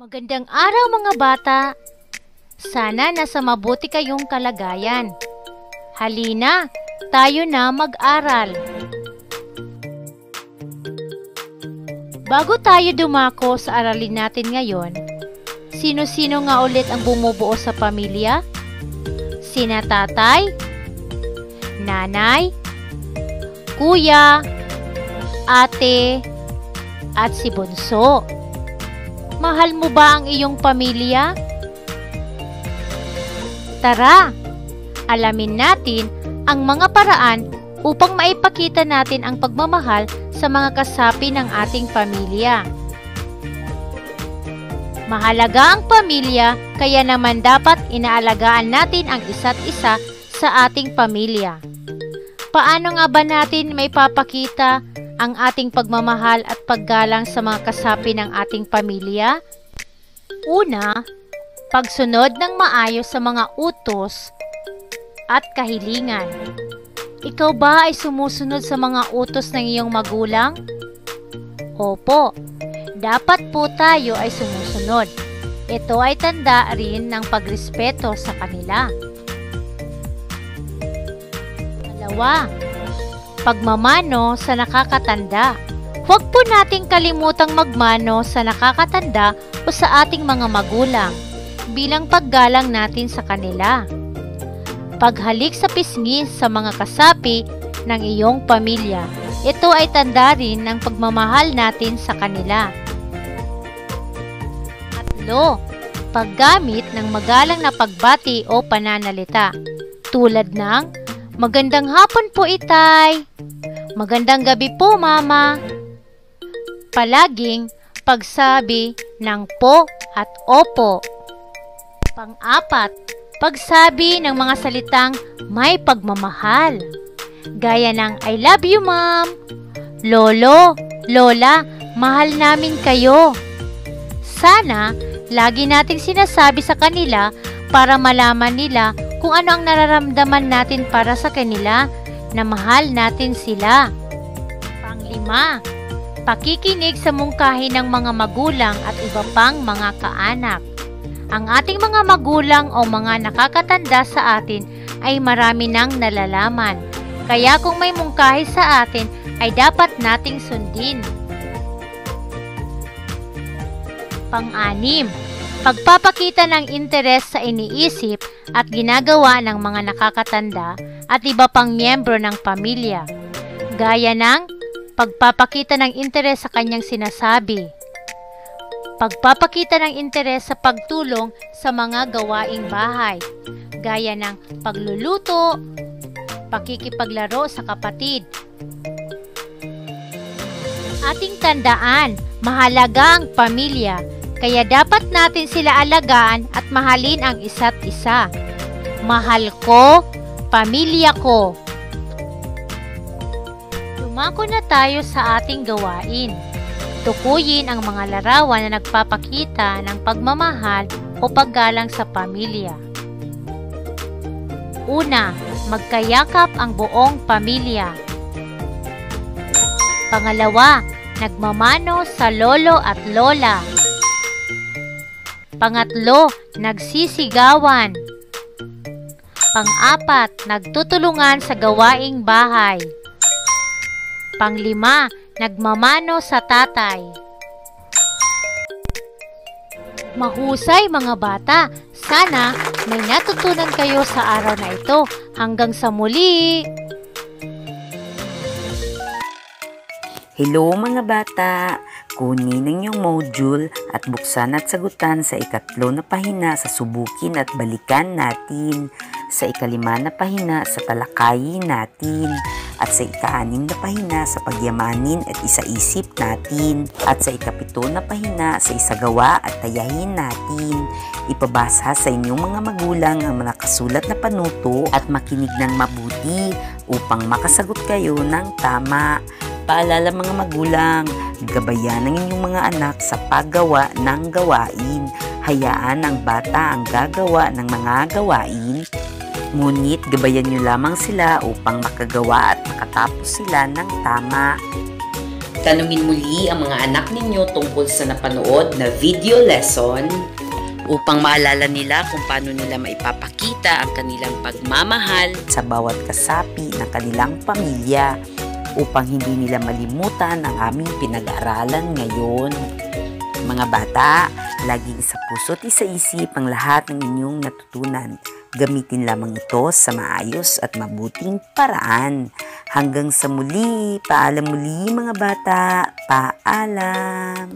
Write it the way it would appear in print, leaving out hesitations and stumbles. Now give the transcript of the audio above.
Magandang araw mga bata! Sana nasa mabuti kayong kalagayan. Halina, tayo na mag-aral. Bago tayo dumako sa aralin natin ngayon, sino-sino nga ulit ang bumubuo sa pamilya? Sina tatay, nanay, kuya, ate, at si bunso. Mahal mo ba ang iyong pamilya? Tara, alamin natin ang mga paraan upang maipakita natin ang pagmamahal sa mga kasapi ng ating pamilya. Mahalaga ang pamilya, kaya naman dapat inaalagaan natin ang isa't isa sa ating pamilya. Paano nga ba natin maipapakita ang ating pagmamahal at paggalang sa mga kasapi ng ating pamilya? Una, pagsunod ng maayos sa mga utos at kahilingan. Ikaw ba ay sumusunod sa mga utos ng iyong magulang? Opo, dapat po tayo ay sumusunod. Ito ay tanda rin ng pagrespeto sa kanila. Dalawa, pagmamano sa nakakatanda. Huwag po nating kalimutang magmano sa nakakatanda o sa ating mga magulang bilang paggalang natin sa kanila. Paghalik sa pisngi sa mga kasapi ng iyong pamilya. Ito ay tanda rin ng pagmamahal natin sa kanila. Tatlo, paggamit ng magalang na pagbati o pananalita. Tulad ng, "Magandang hapon po, itay." "Magandang gabi po, mama." Palaging pagsabi ng po at opo. Pang-apat, pagsabi ng mga salitang may pagmamahal. Gaya ng "I love you, ma'am." "Lolo, lola, mahal namin kayo." Sana lagi nating sinasabi sa kanila para malaman nila kung ano ang nararamdaman natin para sa kanila, na mahal natin sila. Pang-lima, pakikinig sa mungkahi ng mga magulang at iba pang mga kaanak. Ang ating mga magulang o mga nakakatanda sa atin ay marami nang nalalaman. Kaya kung may mungkahi sa atin, ay dapat nating sundin. Pang-anim, pagpapakita ng interes sa iniisip at ginagawa ng mga nakakatanda at iba pang miyembro ng pamilya. Gaya ng pagpapakita ng interes sa kanyang sinasabi. Pagpapakita ng interes sa pagtulong sa mga gawaing bahay. Gaya ng pagluluto, pakikipaglaro sa kapatid. Ating tandaan, mahalaga ang pamilya. Kaya dapat natin sila alagaan at mahalin ang isa't isa. Mahal ko, pamilya ko. Dumako na tayo sa ating gawain. Tukuyin ang mga larawan na nagpapakita ng pagmamahal o paggalang sa pamilya. Una, magkayakap ang buong pamilya. Pangalawa, nagmamano sa lolo at lola. Pangatlo, nagsisigawan. Pang-apat, nagtutulungan sa gawaing bahay. Pang-lima, nagmamano sa tatay. Mahusay mga bata! Sana may natutunan kayo sa araw na ito. Hanggang sa muli! Hello mga bata! Kunin ang inyong module at buksan at sagutan sa ikatlo na pahina sa subukin at balikan natin, sa ikalima na pahina sa talakayin natin, at sa ika-anim na pahina sa pagyamanin at isaisip natin, at sa ikapito na pahina sa isagawa at tayahin natin. Ipabasa sa inyong mga magulang ang nakasulat na panuto at makinig ng mabuti upang makasagot kayo ng tama. Paalala mga magulang, gabayan ng inyong mga anak sa paggawa ng gawain. Hayaan ang bata ang gagawa ng mga gawain. Ngunit gabayan nyo lamang sila upang makagawa at makatapos sila ng tama. Tanungin muli ang mga anak ninyo tungkol sa napanood na video lesson upang maalala nila kung paano nila maipapakita ang kanilang pagmamahal sa bawat kasapi ng kanilang pamilya upang hindi nila malimutan ang aming pinag-aaralan ngayon. Mga bata, laging isa puso't isa isip ang lahat ng inyong natutunan. Gamitin lamang ito sa maayos at mabuting paraan. Hanggang sa muli, paalam muli mga bata, paalam!